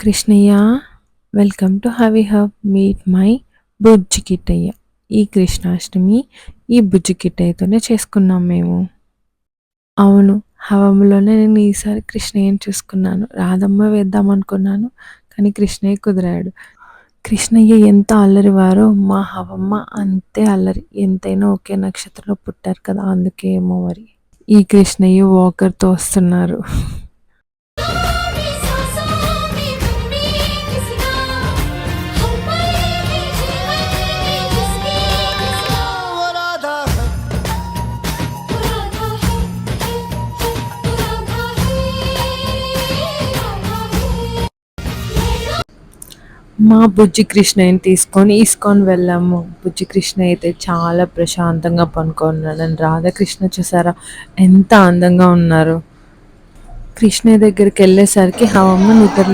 Krishnaiah, welcome to Havi hub. Meet my Bujji Kittayya. ఈ కృష్ణాష్టమి ఈ బుజ్జి కిట్టయ్యతోనే చేసుకున్నాం మేము. అవును, హవంలోనే నేను ఈసారి కృష్ణయ్యని చూసుకున్నాను. రాధమ్మ వేద్దాం అనుకున్నాను, కానీ కృష్ణయ్య కుదిరాడు. కృష్ణయ్య ఎంత అల్లరివారో మా హవమ్మ అంతే అల్లరి. ఎంతైనా ఒకే నక్షత్రంలో పుట్టారు కదా, అందుకే ఏమో మరి. ఈ కృష్ణయ్య వాకర్తో వస్తున్నారు. మా బుజ్జి కృష్ణయ్యని తీసుకొని ఇస్కాన్ వెళ్ళాము. బుజ్జి కృష్ణ అయితే చాలా ప్రశాంతంగా పనుకున్నాడు. రాధాకృష్ణ చూసారా ఎంత అందంగా ఉన్నారు. కృష్ణయ్య దగ్గరికి వెళ్ళేసరికి హవమ్మ నిద్రలే